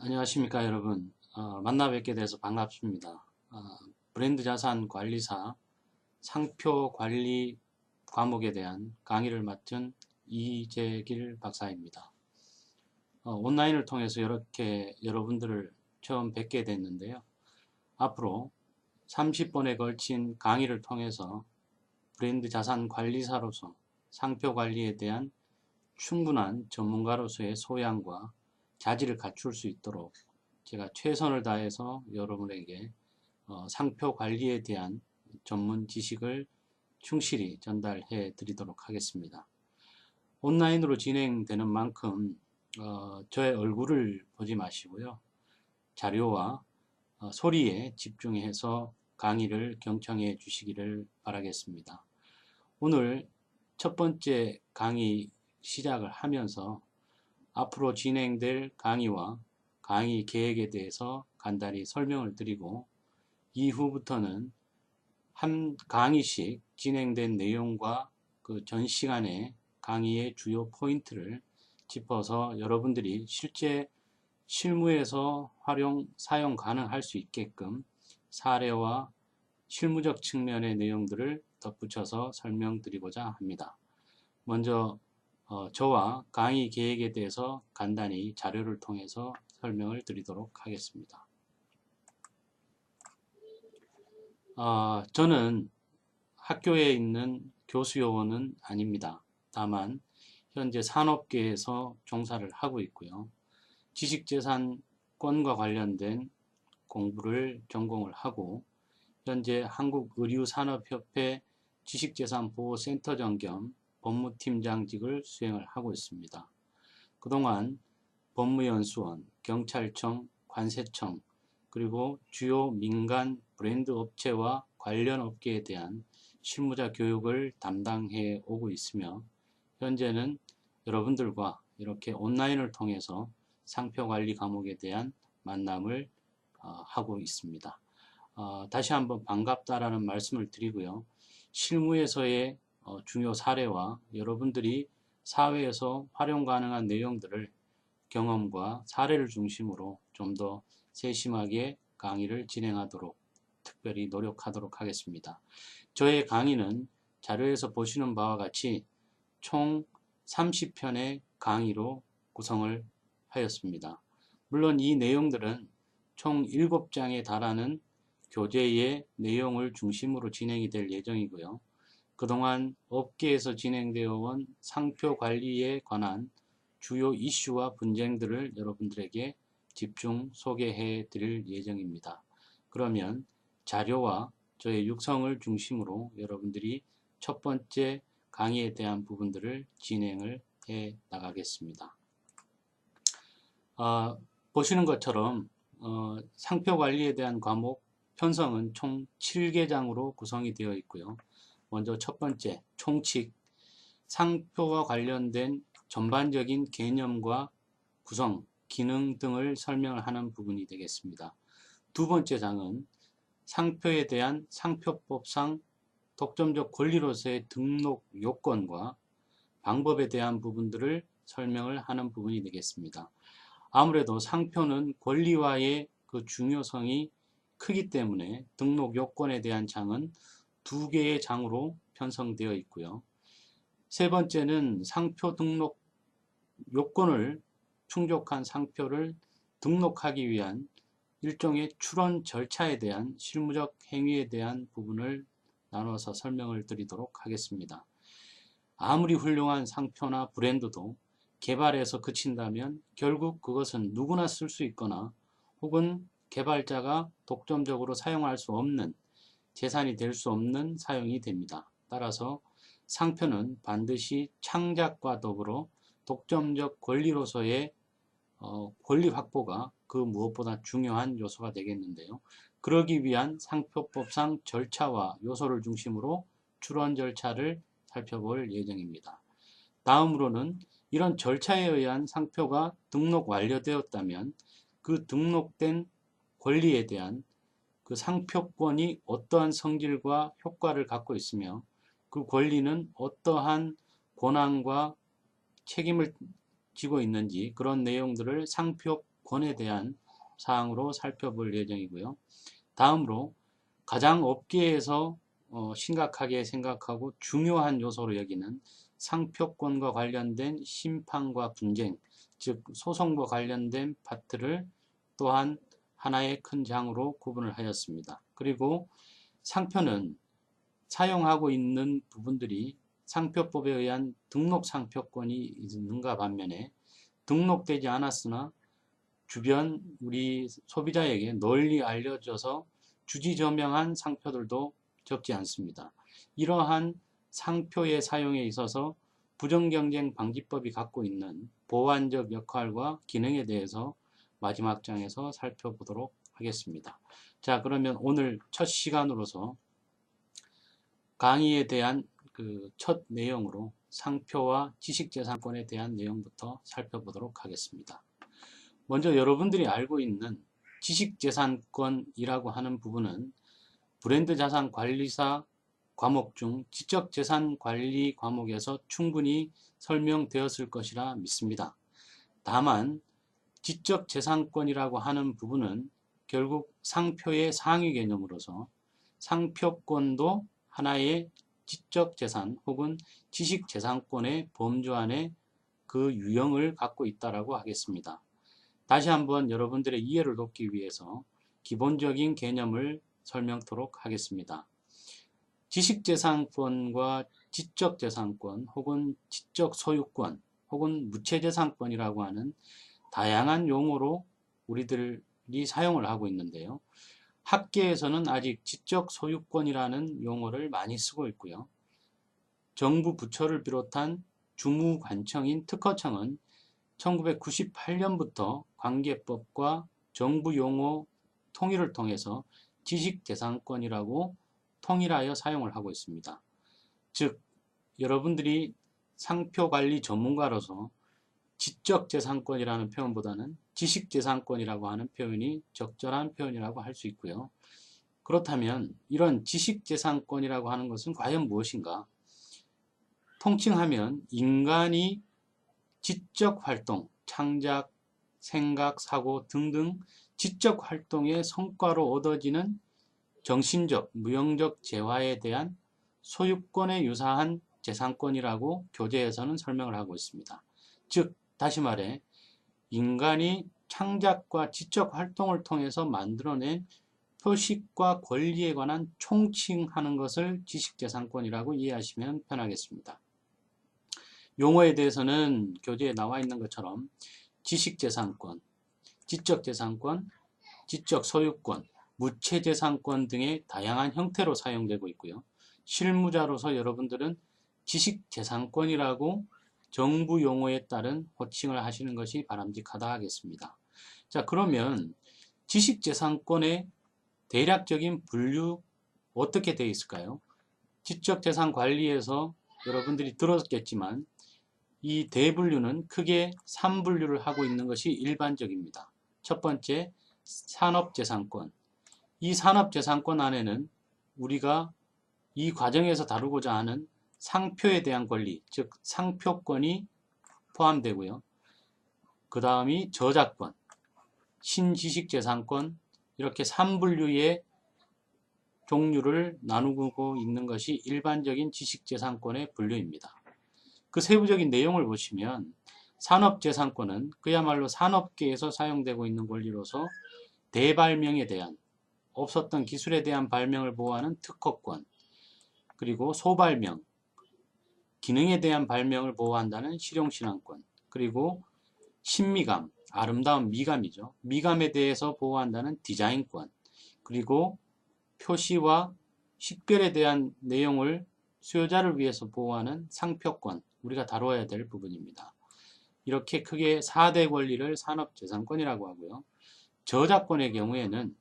안녕하십니까 여러분. 만나 뵙게 돼서 반갑습니다. 브랜드 자산 관리사 상표 관리 과목에 대한 강의를 맡은 이재길 박사입니다. 온라인을 통해서 이렇게 여러분들을 처음 뵙게 됐는데요. 앞으로 30번에 걸친 강의를 통해서 브랜드 자산 관리사로서 상표 관리에 대한 충분한 전문가로서의 소양과 자질을 갖출 수 있도록 제가 최선을 다해서 여러분에게 상표 관리에 대한 전문 지식을 충실히 전달해 드리도록 하겠습니다. 온라인으로 진행되는 만큼 저의 얼굴을 보지 마시고요. 자료와 소리에 집중해서 강의를 경청해 주시기를 바라겠습니다. 오늘 첫 번째 강의 시작을 하면서 앞으로 진행될 강의와 강의 계획에 대해서 간단히 설명을 드리고 이후부터는 한 강의씩 진행된 내용과 그 전 시간의 강의의 주요 포인트를 짚어서 여러분들이 실제 실무에서 사용 가능할 수 있게끔 사례와 실무적 측면의 내용들을 덧붙여서 설명드리고자 합니다. 먼저 저와 강의 계획에 대해서 간단히 자료를 통해서 설명을 드리도록 하겠습니다. 저는 학교에 있는 교수 요원은 아닙니다. 다만 현재 산업계에서 종사를 하고 있고요. 지식재산권과 관련된 공부를 전공을 하고 현재 한국의류산업협회 지식재산보호센터장 겸 법무팀장직을 수행을 하고 있습니다. 그동안 법무연수원, 경찰청, 관세청, 그리고 주요 민간 브랜드 업체와 관련 업계에 대한 실무자 교육을 담당해 오고 있으며 현재는 여러분들과 이렇게 온라인을 통해서 상표관리 과목에 대한 만남을 하고 있습니다. 다시 한번 반갑다라는 말씀을 드리고요. 실무에서의 중요 사례와 여러분들이 사회에서 활용 가능한 내용들을 경험과 사례를 중심으로 좀 더 세심하게 강의를 진행하도록 특별히 노력하도록 하겠습니다. 저의 강의는 자료에서 보시는 바와 같이 총 30편의 강의로 구성을 하였습니다. 물론 이 내용들은 총 7장에 달하는 교재의 내용을 중심으로 진행이 될 예정이고요. 그동안 업계에서 진행되어 온 상표 관리에 관한 주요 이슈와 분쟁들을 여러분들에게 집중 소개해 드릴 예정입니다. 그러면 자료와 저의 육성을 중심으로 여러분들이 첫 번째 강의에 대한 부분들을 진행을 해 나가겠습니다. 보시는 것처럼 상표 관리에 대한 과목 편성은 총 7개장으로 구성이 되어 있고요. 먼저 첫 번째 총칙, 상표와 관련된 전반적인 개념과 구성, 기능 등을 설명을 하는 부분이 되겠습니다. 두 번째 장은 상표에 대한 상표법상 독점적 권리로서의 등록 요건과 방법에 대한 부분들을 설명을 하는 부분이 되겠습니다. 아무래도 상표는 권리와의 그 중요성이 크기 때문에 등록 요건에 대한 장은 2개의 장으로 편성되어 있고요. 세 번째는 상표 등록 요건을 충족한 상표를 등록하기 위한 일종의 출원 절차에 대한 실무적 행위에 대한 부분을 나눠서 설명을 드리도록 하겠습니다. 아무리 훌륭한 상표나 브랜드도 개발에서 그친다면 결국 그것은 누구나 쓸 수 있거나 혹은 개발자가 독점적으로 사용할 수 없는 재산이 될 수 없는 사용이 됩니다. 따라서 상표는 반드시 창작과 더불어 독점적 권리로서의 권리 확보가 그 무엇보다 중요한 요소가 되겠는데요. 그러기 위한 상표법상 절차와 요소를 중심으로 출원 절차를 살펴볼 예정입니다. 다음으로는 이런 절차에 의한 상표가 등록 완료되었다면 그 등록된 권리에 대한 그 상표권이 어떠한 성질과 효과를 갖고 있으며 그 권리는 어떠한 권한과 책임을 지고 있는지 그런 내용들을 상표 지식재산권에 대한 사항으로 살펴볼 예정이고요. 다음으로 가장 업계에서 심각하게 생각하고 중요한 요소로 여기는 상표권과 관련된 심판과 분쟁, 즉 소송과 관련된 파트를 또한 하나의 큰 장으로 구분을 하였습니다. 그리고 상표는 사용하고 있는 부분들이 상표법에 의한 등록 상표권이 있는가 반면에 등록되지 않았으나 주변 우리 소비자에게 널리 알려져서 주지저명한 상표들도 적지 않습니다. 이러한 상표의 사용에 있어서 부정경쟁 방지법이 갖고 있는 보완적 역할과 기능에 대해서 마지막 장에서 살펴보도록 하겠습니다. 자, 그러면 오늘 첫 시간으로서 강의에 대한 그 첫 내용으로 상표와 지식재산권에 대한 내용부터 살펴보도록 하겠습니다. 먼저 여러분들이 알고 있는 지식재산권이라고 하는 부분은 브랜드자산관리사 과목 중 지적재산관리 과목에서 충분히 설명되었을 것이라 믿습니다. 다만 지적재산권이라고 하는 부분은 결국 상표의 상위 개념으로서 상표권도 하나의 지적재산 혹은 지식재산권의 범주 안에 그 유형을 갖고 있다고 하겠습니다. 다시 한번 여러분들의 이해를 돕기 위해서 기본적인 개념을 설명토록 하겠습니다. 지식재산권과 지적재산권 혹은 지적소유권 혹은 무체재산권이라고 하는 다양한 용어로 우리들이 사용을 하고 있는데요. 학계에서는 아직 지적소유권이라는 용어를 많이 쓰고 있고요. 정부 부처를 비롯한 주무관청인 특허청은 1998년부터 관계법과 정부 용어 통일을 통해서 지식재산권이라고 통일하여 사용을 하고 있습니다. 즉, 여러분들이 상표관리 전문가로서 지적재산권이라는 표현보다는 지식재산권이라고 하는 표현이 적절한 표현이라고 할 수 있고요. 그렇다면 이런 지식재산권이라고 하는 것은 과연 무엇인가? 통칭하면 인간이 지적활동, 창작, 생각, 사고 등등 지적활동의 성과로 얻어지는 정신적, 무형적 재화에 대한 소유권에 유사한 재산권이라고 교재에서는 설명을 하고 있습니다. 즉, 다시 말해 인간이 창작과 지적활동을 통해서 만들어낸 표식과 권리에 관한 총칭하는 것을 지식재산권이라고 이해하시면 편하겠습니다. 용어에 대해서는 교재에 나와 있는 것처럼 지식재산권, 지적재산권, 지적소유권, 무체재산권 등의 다양한 형태로 사용되고 있고요. 실무자로서 여러분들은 지식재산권이라고 정부 용어에 따른 호칭을 하시는 것이 바람직하다 하겠습니다. 자, 그러면 지식재산권의 대략적인 분류 어떻게 되어 있을까요? 지적재산관리에서 여러분들이 들었겠지만 이 대분류는 크게 3분류를 하고 있는 것이 일반적입니다. 첫 번째, 산업재산권. 이 산업재산권 안에는 우리가 이 과정에서 다루고자 하는 상표에 대한 권리, 즉 상표권이 포함되고요. 그 다음이 저작권, 신지식재산권, 이렇게 3분류의 종류를 나누고 있는 것이 일반적인 지식재산권의 분류입니다. 그 세부적인 내용을 보시면 산업재산권은 그야말로 산업계에서 사용되고 있는 권리로서 대발명에 대한, 없었던 기술에 대한 발명을 보호하는 특허권, 그리고 소발명, 기능에 대한 발명을 보호한다는 실용신앙권, 그리고 신미감, 아름다운 미감이죠. 미감에 대해서 보호한다는 디자인권, 그리고 표시와 식별에 대한 내용을 수요자를 위해서 보호하는 상표권, 우리가 다뤄야 될 부분입니다. 이렇게 크게 4대 권리를 산업재산권이라고 하고요. 저작권의 경우에는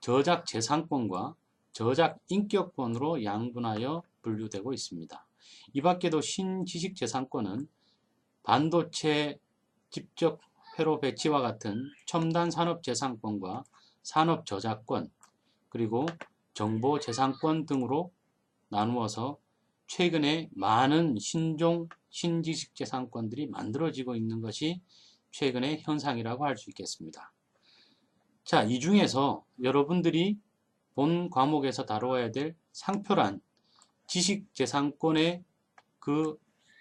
저작재산권과 저작인격권으로 양분하여 분류되고 있습니다. 이 밖에도 신지식재산권은 반도체 직접 회로 배치와 같은 첨단 산업재산권과 산업저작권, 그리고 정보재산권 등으로 나누어서 최근에 많은 신종 신지식재산권들이 만들어지고 있는 것이 최근의 현상이라고 할 수 있겠습니다. 자, 이 중에서 여러분들이 본 과목에서 다루어야 될 상표란 지식재산권의 그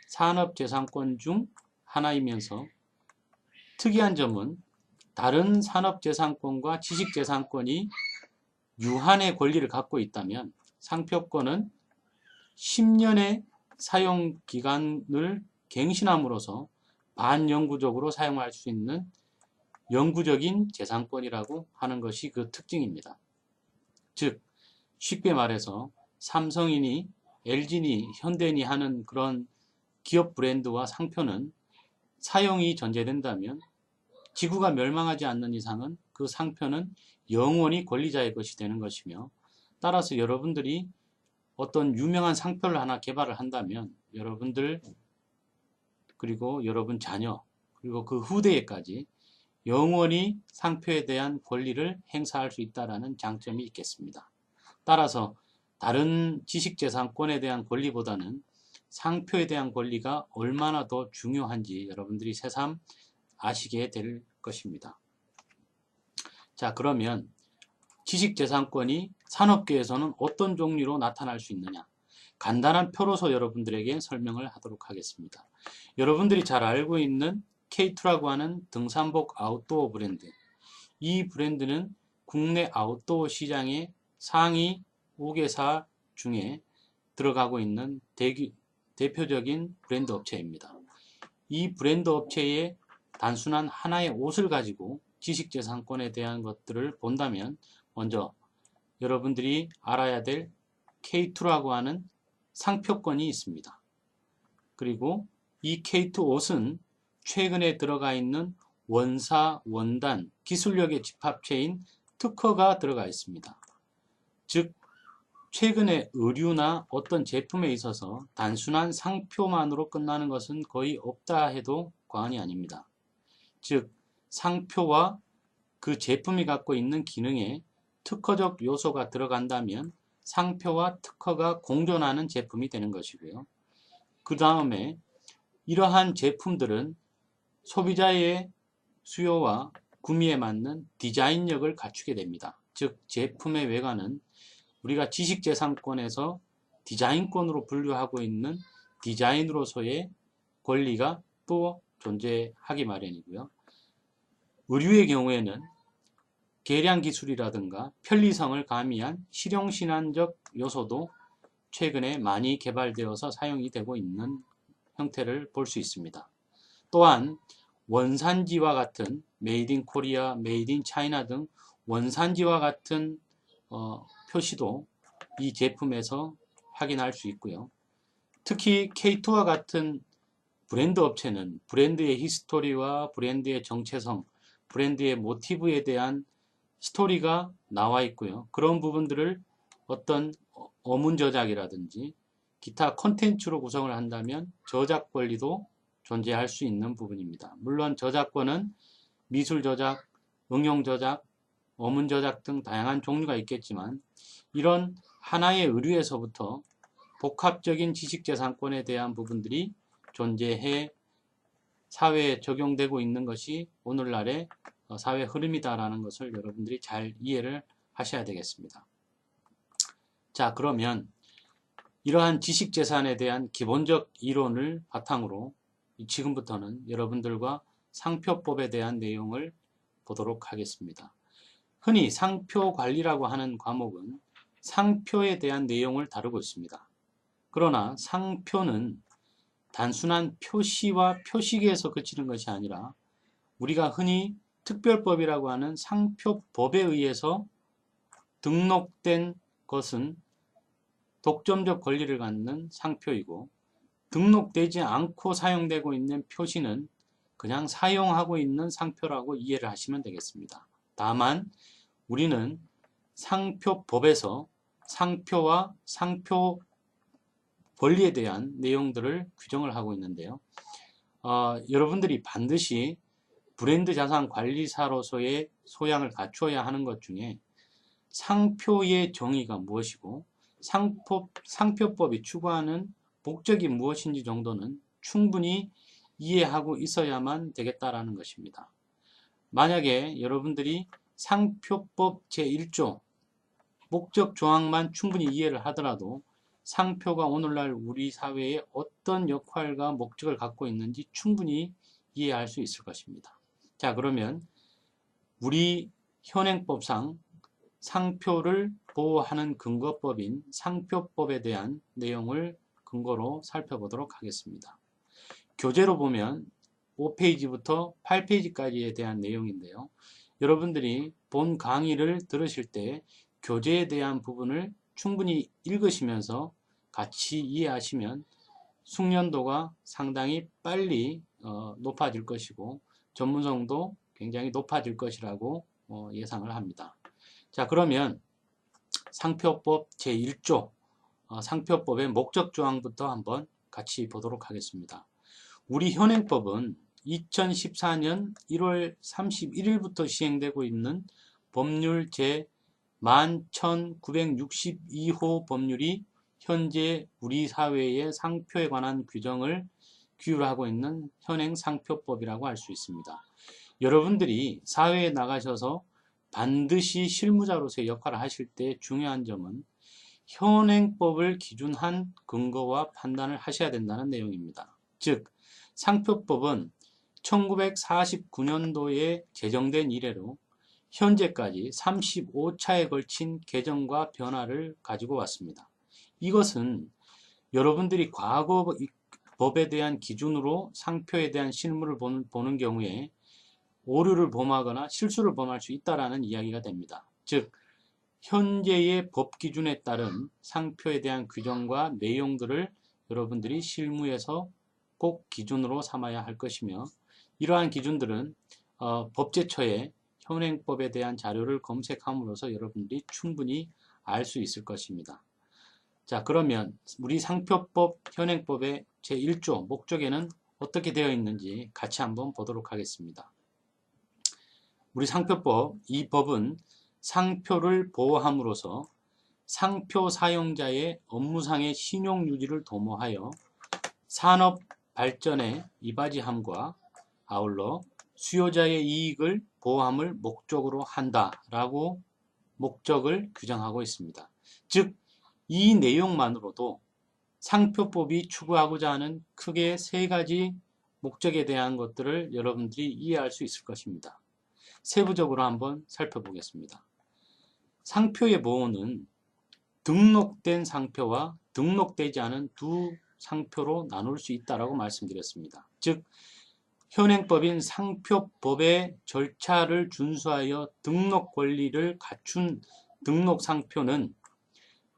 산업재산권 중 하나이면서 특이한 점은 다른 산업재산권과 지식재산권이 유한의 권리를 갖고 있다면 상표권은 10년의 사용기간을 갱신함으로써 반영구적으로 사용할 수 있는 영구적인 재산권이라고 하는 것이 그 특징입니다. 즉 쉽게 말해서 삼성이니 LG니 현대니 하는 그런 기업 브랜드와 상표는 사용이 전제된다면 지구가 멸망하지 않는 이상은 그 상표는 영원히 권리자의 것이 되는 것이며, 따라서 여러분들이 어떤 유명한 상표를 하나 개발을 한다면 여러분들 그리고 여러분 자녀 그리고 그 후대에까지 영원히 상표에 대한 권리를 행사할 수 있다는 장점이 있겠습니다. 따라서 다른 지식재산권에 대한 권리보다는 상표에 대한 권리가 얼마나 더 중요한지 여러분들이 새삼 아시게 될 것입니다. 자, 그러면 지식재산권이 산업계에서는 어떤 종류로 나타날 수 있느냐? 간단한 표로서 여러분들에게 설명을 하도록 하겠습니다. 여러분들이 잘 알고 있는 K2라고 하는 등산복 아웃도어 브랜드. 이 브랜드는 국내 아웃도어 시장의 상위 5개사 중에 들어가고 있는 대표적인 브랜드 업체입니다. 이 브랜드 업체의 단순한 하나의 옷을 가지고 지식재산권에 대한 것들을 본다면 먼저 여러분들이 알아야 될 K2라고 하는 상표권이 있습니다. 그리고 이 K2 옷은 최근에 들어가 있는 원사, 원단, 기술력의 집합체인 특허가 들어가 있습니다. 즉 최근에 의류나 어떤 제품에 있어서 단순한 상표만으로 끝나는 것은 거의 없다 해도 과언이 아닙니다. 즉 상표와 그 제품이 갖고 있는 기능에 특허적 요소가 들어간다면 상표와 특허가 공존하는 제품이 되는 것이고요. 그 다음에 이러한 제품들은 소비자의 수요와 구매에 맞는 디자인력을 갖추게 됩니다. 즉 제품의 외관은 우리가 지식재산권에서 디자인권으로 분류하고 있는 디자인으로서의 권리가 또 존재하기 마련이고요. 의류의 경우에는 계량 기술이라든가 편리성을 가미한 실용신안적 요소도 최근에 많이 개발되어서 사용이 되고 있는 형태를 볼 수 있습니다. 또한 원산지와 같은 메이드 인 코리아, 메이드 인 차이나 등 원산지와 같은 표시도 이 제품에서 확인할 수 있고요. 특히 K2와 같은 브랜드 업체는 브랜드의 히스토리와 브랜드의 정체성, 브랜드의 모티브에 대한 스토리가 나와 있고요. 그런 부분들을 어떤 어문 저작이라든지 기타 콘텐츠로 구성을 한다면 저작 권리도 존재할 수 있는 부분입니다. 물론 저작권은 미술 저작, 응용 저작, 어문 저작 등 다양한 종류가 있겠지만 이런 하나의 의류에서부터 복합적인 지식재산권에 대한 부분들이 존재해 사회에 적용되고 있는 것이 오늘날의 사회 흐름이다라는 것을 여러분들이 잘 이해를 하셔야 되겠습니다. 자, 그러면 이러한 지식재산에 대한 기본적 이론을 바탕으로 지금부터는 여러분들과 상표법에 대한 내용을 보도록 하겠습니다. 흔히 상표관리라고 하는 과목은 상표에 대한 내용을 다루고 있습니다. 그러나 상표는 단순한 표시와 표식에서 그치는 것이 아니라 우리가 흔히 특별법이라고 하는 상표법에 의해서 등록된 것은 독점적 권리를 갖는 상표이고, 등록되지 않고 사용되고 있는 표시는 그냥 사용하고 있는 상표라고 이해를 하시면 되겠습니다. 다만 우리는 상표법에서 상표와 상표 권리에 대한 내용들을 규정을 하고 있는데요. 여러분들이 반드시 브랜드 자산 관리사로서의 소양을 갖추어야 하는 것 중에 상표의 정의가 무엇이고 상표법이 추구하는 목적이 무엇인지 정도는 충분히 이해하고 있어야만 되겠다라는 것입니다. 만약에 여러분들이 상표법 제1조 목적 조항만 충분히 이해를 하더라도 상표가 오늘날 우리 사회에 어떤 역할과 목적을 갖고 있는지 충분히 이해할 수 있을 것입니다. 자, 그러면 우리 현행법상 상표를 보호하는 근거법인 상표법에 대한 내용을 근거로 살펴보도록 하겠습니다. 교재로 보면 5페이지부터 8페이지까지에 대한 내용인데요. 여러분들이 본 강의를 들으실 때 교재에 대한 부분을 충분히 읽으시면서 같이 이해하시면 숙련도가 상당히 빨리 높아질 것이고 전문성도 굉장히 높아질 것이라고 예상을 합니다. 자, 그러면 상표법 제1조 상표법의 목적 조항부터 한번 같이 보도록 하겠습니다. 우리 현행법은 2014년 1월 31일부터 시행되고 있는 법률 제 11,962호 법률이 현재 우리 사회의 상표에 관한 규정을 규율하고 있는 현행 상표법이라고 할 수 있습니다. 여러분들이 사회에 나가셔서 반드시 실무자로서의 역할을 하실 때 중요한 점은 현행법을 기준한 근거와 판단을 하셔야 된다는 내용입니다. 즉, 상표법은 1949년도에 제정된 이래로 현재까지 35차에 걸친 개정과 변화를 가지고 왔습니다. 이것은 여러분들이 과거 법에 대한 기준으로 상표에 대한 실무를 보는 경우에 오류를 범하거나 실수를 범할 수 있다는 이야기가 됩니다. 즉, 현재의 법 기준에 따른 상표에 대한 규정과 내용들을 여러분들이 실무에서 꼭 기준으로 삼아야 할 것이며, 이러한 기준들은 법제처에 현행법에 대한 자료를 검색함으로써 여러분들이 충분히 알 수 있을 것입니다. 자, 그러면 우리 상표법 현행법의 제1조 목적에는 어떻게 되어 있는지 같이 한번 보도록 하겠습니다. 우리 상표법, 이 법은 상표를 보호함으로써 상표 사용자의 업무상의 신용 유지를 도모하여 산업 발전에 이바지함과 아울러 수요자의 이익을 보호함을 목적으로 한다라고 목적을 규정하고 있습니다. 즉, 이 내용만으로도 상표법이 추구하고자 하는 크게 세 가지 목적에 대한 것들을 여러분들이 이해할 수 있을 것입니다. 세부적으로 한번 살펴보겠습니다. 상표의 보호는 등록된 상표와 등록되지 않은 두 상표로 나눌 수 있다고 말씀드렸습니다. 즉, 현행법인 상표법의 절차를 준수하여 등록 권리를 갖춘 등록 상표는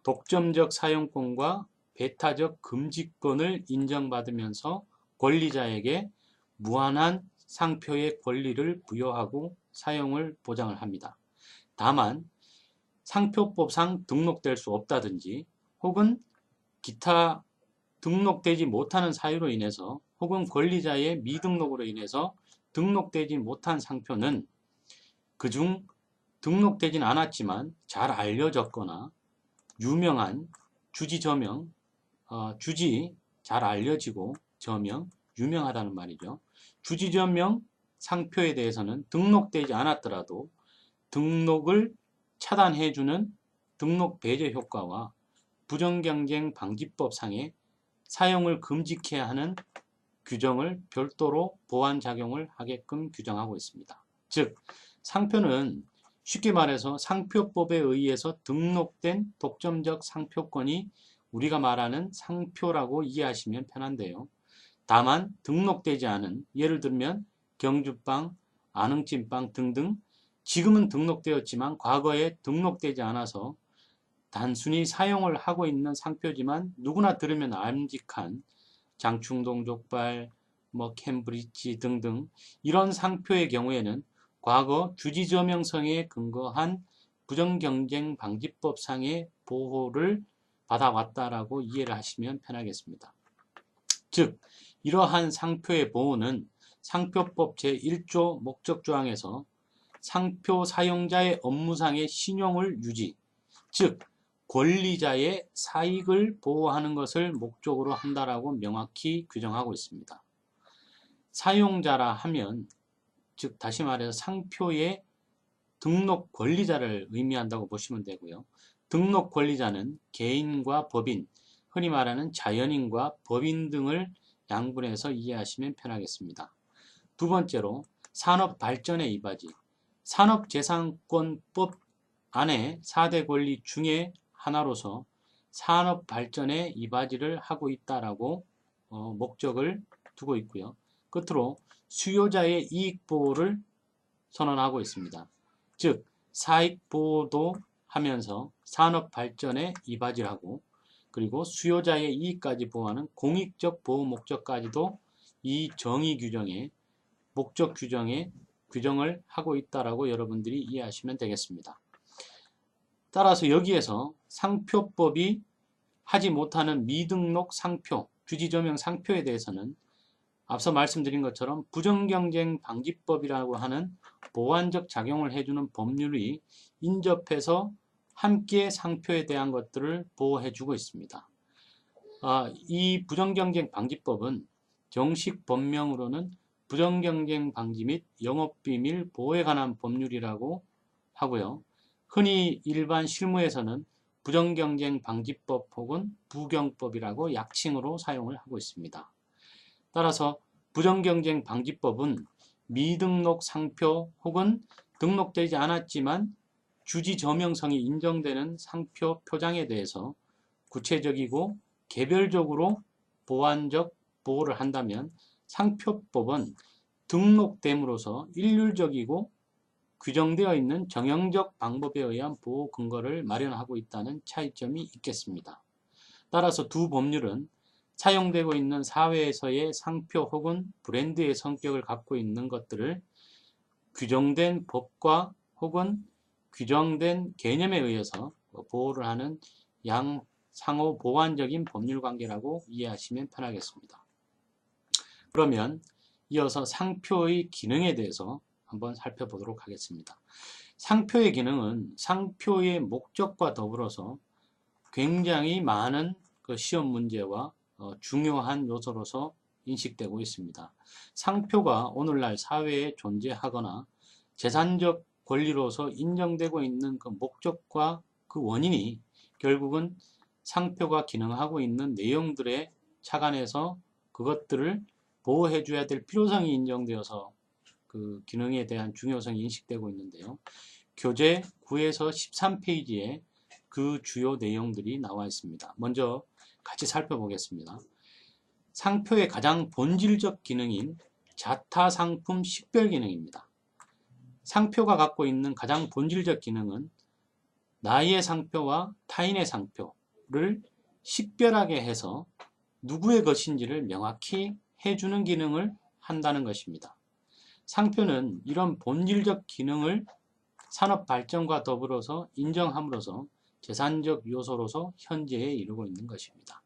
독점적 사용권과 배타적 금지권을 인정받으면서 권리자에게 무한한 상표의 권리를 부여하고 사용을 보장을 합니다. 다만 상표법상 등록될 수 없다든지 혹은 기타 등록되지 못하는 사유로 인해서 혹은 권리자의 미등록으로 인해서 등록되지 못한 상표는 그중 등록되진 않았지만 잘 알려졌거나 유명한 주지 저명, 주지 잘 알려지고 저명, 유명하다는 말이죠. 주지 저명 상표에 대해서는 등록되지 않았더라도 등록을 차단해주는 등록 배제 효과와 부정경쟁 방지법상의 사용을 금지케 하는 규정을 별도로 보완 작용을 하게끔 규정하고 있습니다. 즉, 상표는 쉽게 말해서 상표법에 의해서 등록된 독점적 상표권이 우리가 말하는 상표라고 이해하시면 편한데요. 다만 등록되지 않은, 예를 들면 경주빵, 안흥찜빵 등등 지금은 등록되었지만 과거에 등록되지 않아서 단순히 사용을 하고 있는 상표지만 누구나 들으면 알림직한 장충동 족발, 캠브리지 등등 이런 상표의 경우에는 과거 주지저명성에 근거한 부정경쟁 방지법상의 보호를 받아왔다라고 이해를 하시면 편하겠습니다. 즉, 이러한 상표의 보호는 상표법 제1조 목적조항에서 상표 사용자의 업무상의 신용을 유지, 즉 권리자의 사익을 보호하는 것을 목적으로 한다라고 명확히 규정하고 있습니다. 사용자라 하면 즉 다시 말해서 상표의 등록 권리자를 의미한다고 보시면 되고요. 등록 권리자는 개인과 법인, 흔히 말하는 자연인과 법인 등을 양분해서 이해하시면 편하겠습니다. 두 번째로 산업발전의 이바지. 산업재산권법 안에 4대 권리 중에 하나로서 산업발전의 이바지를 하고 있다라고 목적을 두고 있고요. 끝으로 수요자의 이익보호를 선언하고 있습니다. 즉 사익보호도 하면서 산업발전에 이바지를 하고 그리고 수요자의 이익까지 보호하는 공익적 보호 목적까지도 이 정의 규정에 목적 규정에 규정을 하고 있다라고 여러분들이 이해하시면 되겠습니다. 따라서 여기에서 상표법이 하지 못하는 미등록 상표, 주지조명 상표에 대해서는 앞서 말씀드린 것처럼 부정경쟁 방지법이라고 하는 보완적 작용을 해주는 법률이 인접해서 함께 상표에 대한 것들을 보호해주고 있습니다. 이 부정경쟁 방지법은 정식 법명으로는 부정경쟁 방지 및 영업비밀 보호에 관한 법률이라고 하고요. 흔히 일반 실무에서는 부정경쟁 방지법 혹은 부경법이라고 약칭으로 사용을 하고 있습니다. 따라서 부정경쟁 방지법은 미등록 상표 혹은 등록되지 않았지만 주지저명성이 인정되는 상표 표장에 대해서 구체적이고 개별적으로 보완적 보호를 한다면 상표법은 등록됨으로써 일률적이고 규정되어 있는 정형적 방법에 의한 보호 근거를 마련하고 있다는 차이점이 있겠습니다. 따라서 두 법률은 사용되고 있는 사회에서의 상표 혹은 브랜드의 성격을 갖고 있는 것들을 규정된 법과 혹은 규정된 개념에 의해서 보호를 하는 상호 보완적인 법률 관계라고 이해하시면 편하겠습니다. 그러면 이어서 상표의 기능에 대해서 한번 살펴보도록 하겠습니다. 상표의 기능은 상표의 목적과 더불어서 굉장히 많은 시험 문제와 중요한 요소로서 인식되고 있습니다. 상표가 오늘날 사회에 존재하거나 재산적 권리로서 인정되고 있는 그 목적과 그 원인이 결국은 상표가 기능하고 있는 내용들에 착안해서 그것들을 보호해 줘야 될 필요성이 인정되어서 그 기능에 대한 중요성이 인식되고 있는데요. 교재 9에서 13페이지에 그 주요 내용들이 나와 있습니다. 먼저 같이 살펴보겠습니다. 상표의 가장 본질적 기능인 자타상품 식별 기능입니다. 상표가 갖고 있는 가장 본질적 기능은 나의 상표와 타인의 상표를 식별하게 해서 누구의 것인지를 명확히 해주는 기능을 한다는 것입니다. 상표는 이런 본질적 기능을 산업 발전과 더불어서 인정함으로써 재산적 요소로서 현재에 이르고 있는 것입니다.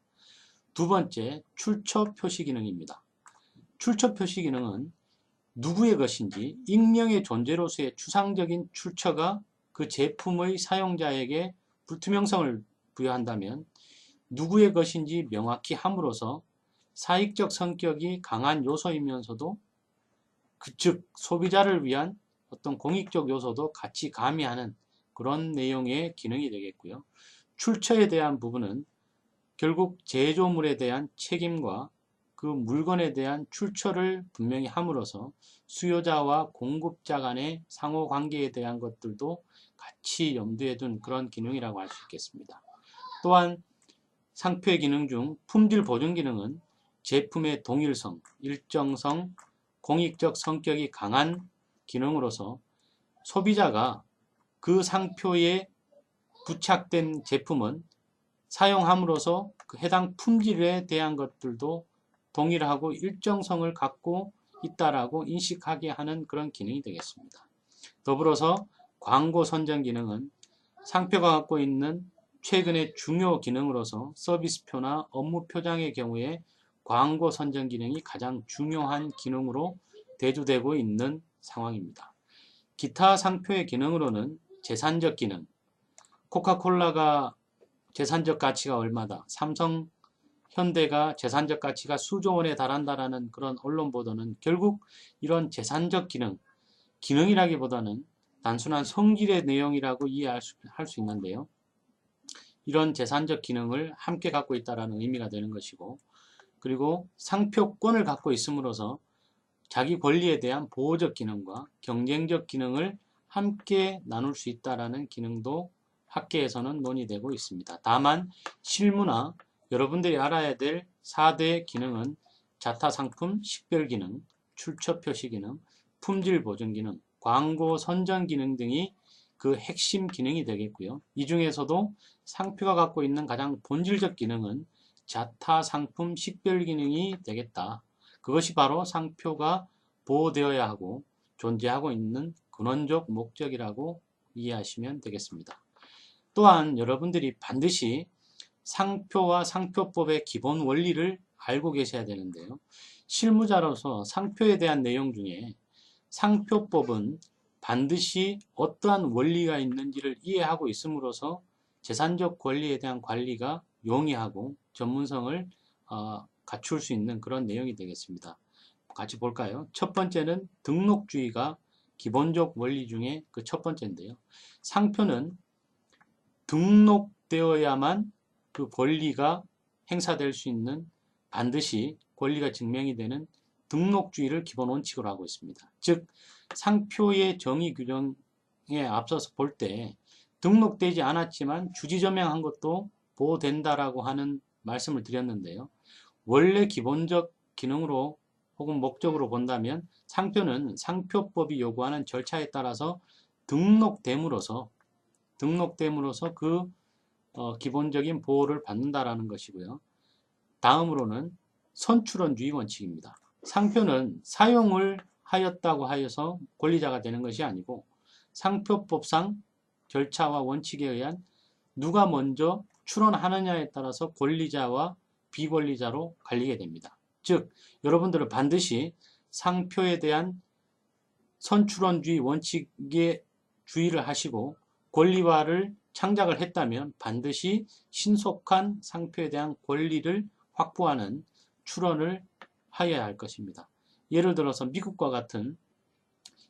두 번째, 출처 표시 기능입니다. 출처 표시 기능은 누구의 것인지 익명의 존재로서의 추상적인 출처가 그 제품의 사용자에게 불투명성을 부여한다면 누구의 것인지 명확히 함으로써 사익적 성격이 강한 요소이면서도 즉 소비자를 위한 어떤 공익적 요소도 같이 가미하는 그런 내용의 기능이 되겠고요. 출처에 대한 부분은 결국 제조물에 대한 책임과 그 물건에 대한 출처를 분명히 함으로써 수요자와 공급자 간의 상호관계에 대한 것들도 같이 염두에 둔 그런 기능이라고 할 수 있겠습니다. 또한 상표의 기능 중 품질 보증 기능은 제품의 동일성, 일정성, 공익적 성격이 강한 기능으로서 소비자가 그 상표에 부착된 제품은 사용함으로써 그 해당 품질에 대한 것들도 동일하고 일정성을 갖고 있다라고 인식하게 하는 그런 기능이 되겠습니다. 더불어서 광고 선정 기능은 상표가 갖고 있는 최근의 중요 기능으로서 서비스표나 업무 표장의 경우에 광고 선정 기능이 가장 중요한 기능으로 대두되고 있는 상황입니다. 기타 상표의 기능으로는 재산적 기능, 코카콜라가 재산적 가치가 얼마다, 삼성 현대가 재산적 가치가 수조 원에 달한다라는 그런 언론 보도는 결국 이런 재산적 기능이라기보다는 단순한 성질의 내용이라고 이해할 수 있는데요. 이런 재산적 기능을 함께 갖고 있다는 의미가 되는 것이고, 그리고 상표권을 갖고 있음으로써 자기 권리에 대한 보호적 기능과 경쟁적 기능을 함께 나눌 수 있다는 기능도 학계에서는 논의되고 있습니다. 다만 실무나 여러분들이 알아야 될 4대 기능은 자타상품 식별기능, 출처표시기능, 품질보증기능, 광고 선전기능 등이 그 핵심 기능이 되겠고요. 이 중에서도 상표가 갖고 있는 가장 본질적 기능은 자타상품 식별기능이 되겠다. 그것이 바로 상표가 보호되어야 하고 존재하고 있는 근원적 목적이라고 이해하시면 되겠습니다. 또한 여러분들이 반드시 상표와 상표법의 기본 원리를 알고 계셔야 되는데요. 실무자로서 상표에 대한 내용 중에 상표법은 반드시 어떠한 원리가 있는지를 이해하고 있음으로써 재산적 권리에 대한 관리가 용이하고 전문성을 갖출 수 있는 그런 내용이 되겠습니다. 같이 볼까요? 첫 번째는 등록주의가 기본적 원리 중에 그 첫 번째인데요. 상표는 등록되어야만 그 권리가 행사될 수 있는, 반드시 권리가 증명이 되는 등록주의를 기본 원칙으로 하고 있습니다. 즉 상표의 정의 규정에 앞서서 볼 때 등록되지 않았지만 주지점명한 것도 보호된다라고 하는 말씀을 드렸는데요. 원래 기본적 기능으로 혹은 목적으로 본다면 상표는 상표법이 요구하는 절차에 따라서 등록됨으로써 그 기본적인 보호를 받는다라는 것이고요. 다음으로는 선출원주의 원칙입니다. 상표는 사용을 하였다고 하여서 권리자가 되는 것이 아니고 상표법상 절차와 원칙에 의한 누가 먼저 출원하느냐에 따라서 권리자와 비권리자로 갈리게 됩니다. 즉 여러분들은 반드시 상표에 대한 선출원주의 원칙에 주의를 하시고 권리화를 창작을 했다면 반드시 신속한 상표에 대한 권리를 확보하는 출원을 하여야 할 것입니다. 예를 들어서 미국과 같은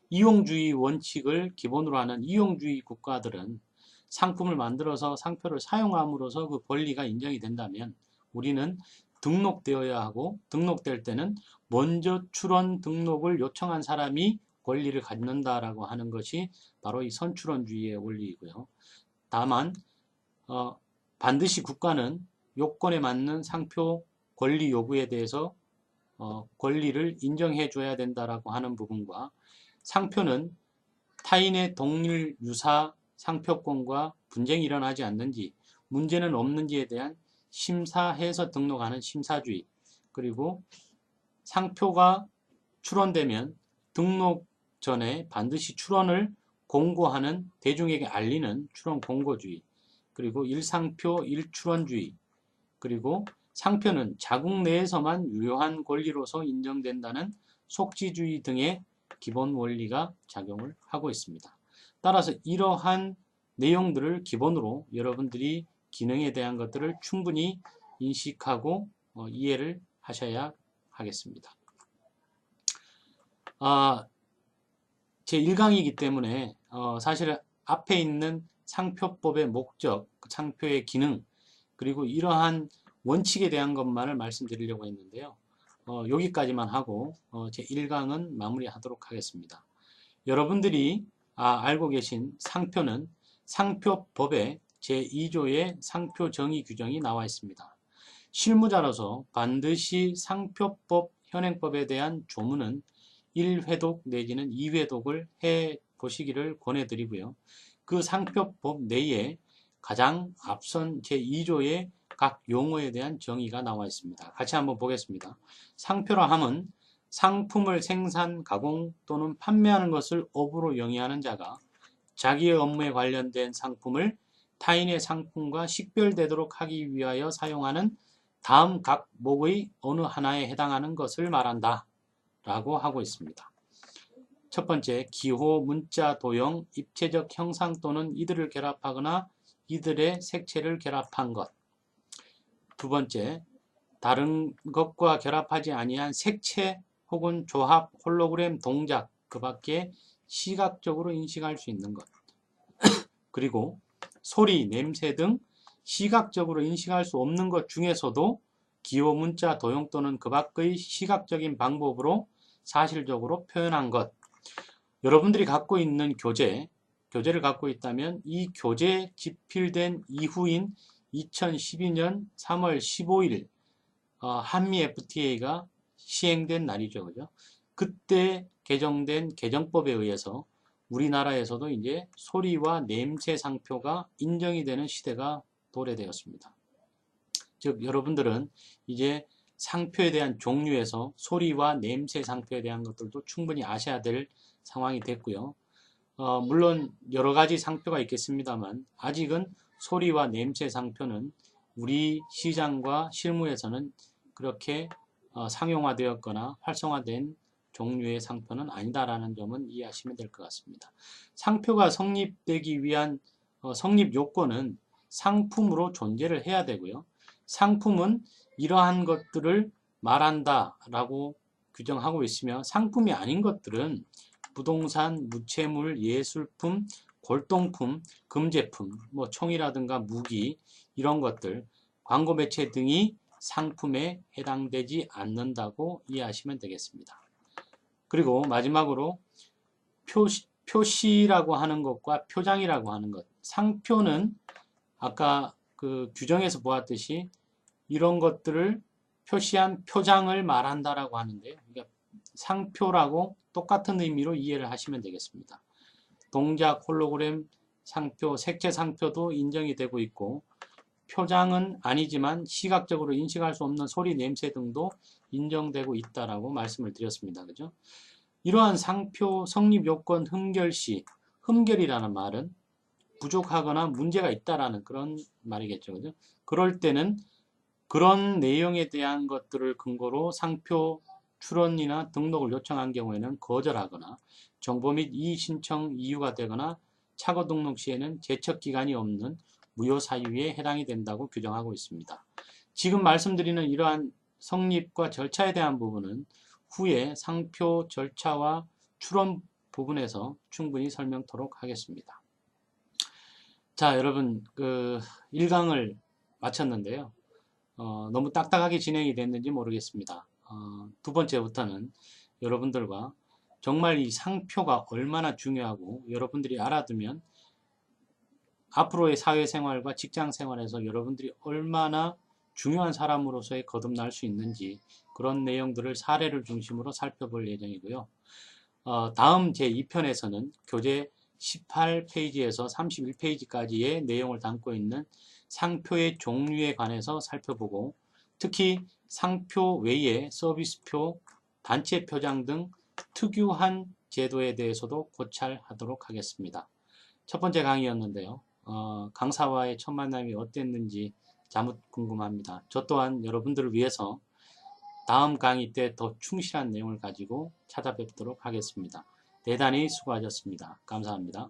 이용주의 원칙을 기본으로 하는 이용주의 국가들은 상품을 만들어서 상표를 사용함으로써 그 권리가 인정이 된다면 우리는 등록되어야 하고 등록될 때는 먼저 출원 등록을 요청한 사람이 권리를 갖는다라고 하는 것이 바로 이 선출원주의의 원리이고요. 다만 반드시 국가는 요건에 맞는 상표 권리 요구에 대해서 권리를 인정해 줘야 된다라고 하는 부분과 상표는 타인의 동일 유사 상표권과 분쟁이 일어나지 않는지 문제는 없는지에 대한 심사해서 등록하는 심사주의, 그리고 상표가 출원되면 등록 전에 반드시 출원을 공고하는, 대중에게 알리는 출원 공고주의, 그리고 일상표 일출원주의, 그리고 상표는 자국 내에서만 유효한 권리로서 인정된다는 속지주의 등의 기본 원리가 작용을 하고 있습니다. 따라서 이러한 내용들을 기본으로 여러분들이 기능에 대한 것들을 충분히 인식하고 이해를 하셔야 하겠습니다. 제 1강이기 때문에 사실 앞에 있는 상표법의 목적, 상표의 기능, 그리고 이러한 원칙에 대한 것만을 말씀드리려고 했는데요. 여기까지만 하고 제 1강은 마무리하도록 하겠습니다. 여러분들이 알고 계신 상표는 상표법의 제2조의 상표 정의 규정이 나와 있습니다. 실무자로서 반드시 상표법 현행법에 대한 조문은 1회독 내지는 2회독을 해 보시기를 권해드리고요. 그 상표법 내에 가장 앞선 제2조의 각 용어에 대한 정의가 나와 있습니다. 같이 한번 보겠습니다. 상표라 함은 상품을 생산, 가공 또는 판매하는 것을 업으로 영위하는 자가 자기의 업무에 관련된 상품을 타인의 상품과 식별되도록 하기 위하여 사용하는 다음 각목의 어느 하나에 해당하는 것을 말한다 라고 하고 있습니다. 첫 번째, 기호, 문자, 도형, 입체적 형상 또는 이들을 결합하거나 이들의 색채를 결합한 것. 두 번째, 다른 것과 결합하지 아니한 색채 혹은 조합, 홀로그램, 동작 그 밖에 시각적으로 인식할 수 있는 것. 그리고 소리, 냄새 등 시각적으로 인식할 수 없는 것 중에서도 기호, 문자, 도형 또는 그 밖의 시각적인 방법으로 사실적으로 표현한 것. 여러분들이 갖고 있는 교재를 갖고 있다면 이 교재 집필된 이후인 2012년 3월 15일 한미 FTA가 시행된 날이죠. 그죠? 그때 개정된 개정법에 의해서 우리나라에서도 이제 소리와 냄새 상표가 인정이 되는 시대가 도래되었습니다. 즉 여러분들은 이제 상표에 대한 종류에서 소리와 냄새 상표에 대한 것들도 충분히 아셔야 될 상황이 됐고요. 물론 여러 가지 상표가 있겠습니다만 아직은 소리와 냄새 상표는 우리 시장과 실무에서는 그렇게 상용화되었거나 활성화된 종류의 상표는 아니다라는 점은 이해하시면 될 것 같습니다. 상표가 성립되기 위한 성립 요건은 상품으로 존재를 해야 되고요. 상품은 이러한 것들을 말한다라고 규정하고 있으며 상품이 아닌 것들은 부동산, 무채물, 예술품, 골동품, 금제품, 뭐 총이라든가 무기 이런 것들, 광고 매체 등이 상품에 해당되지 않는다고 이해하시면 되겠습니다. 그리고 마지막으로 표시라고 하는 것과 표장이라고 하는 것. 상표는 아까 그 규정에서 보았듯이 이런 것들을 표시한 표장을 말한다라고 하는데요. 그러니까 상표라고 똑같은 의미로 이해를 하시면 되겠습니다. 동작, 홀로그램 상표, 색채 상표도 인정이 되고 있고 표장은 아니지만 시각적으로 인식할 수 없는 소리, 냄새 등도 인정되고 있다라고 말씀을 드렸습니다. 그죠? 이러한 상표 성립 요건 흠결 시, 흠결이라는 말은 부족하거나 문제가 있다라는 그런 말이겠죠. 그죠? 그럴 때는 그런 내용에 대한 것들을 근거로 상표 출원이나 등록을 요청한 경우에는 거절하거나 정보 및 이의 신청 이유가 되거나 착오 등록 시에는 제척 기간이 없는 무효 사유에 해당이 된다고 규정하고 있습니다. 지금 말씀드리는 이러한 성립과 절차에 대한 부분은 후에 상표 절차와 출원 부분에서 충분히 설명토록 하겠습니다. 자, 여러분 그 1강을 마쳤는데요. 너무 딱딱하게 진행이 됐는지 모르겠습니다. 두 번째부터는 여러분들과 정말 이 상표가 얼마나 중요하고 여러분들이 알아두면 앞으로의 사회생활과 직장생활에서 여러분들이 얼마나 중요한 사람으로서의 거듭날 수 있는지 그런 내용들을 사례를 중심으로 살펴볼 예정이고요. 다음 제2편에서는 교재 18페이지에서 31페이지까지의 내용을 담고 있는 상표의 종류에 관해서 살펴보고 특히 상표 외에 서비스표, 단체 표장 등 특유한 제도에 대해서도 고찰하도록 하겠습니다. 첫 번째 강의였는데요. 강사와의 첫 만남이 어땠는지 자묻 궁금합니다. 저 또한 여러분들을 위해서 다음 강의 때 더 충실한 내용을 가지고 찾아뵙도록 하겠습니다. 대단히 수고하셨습니다. 감사합니다.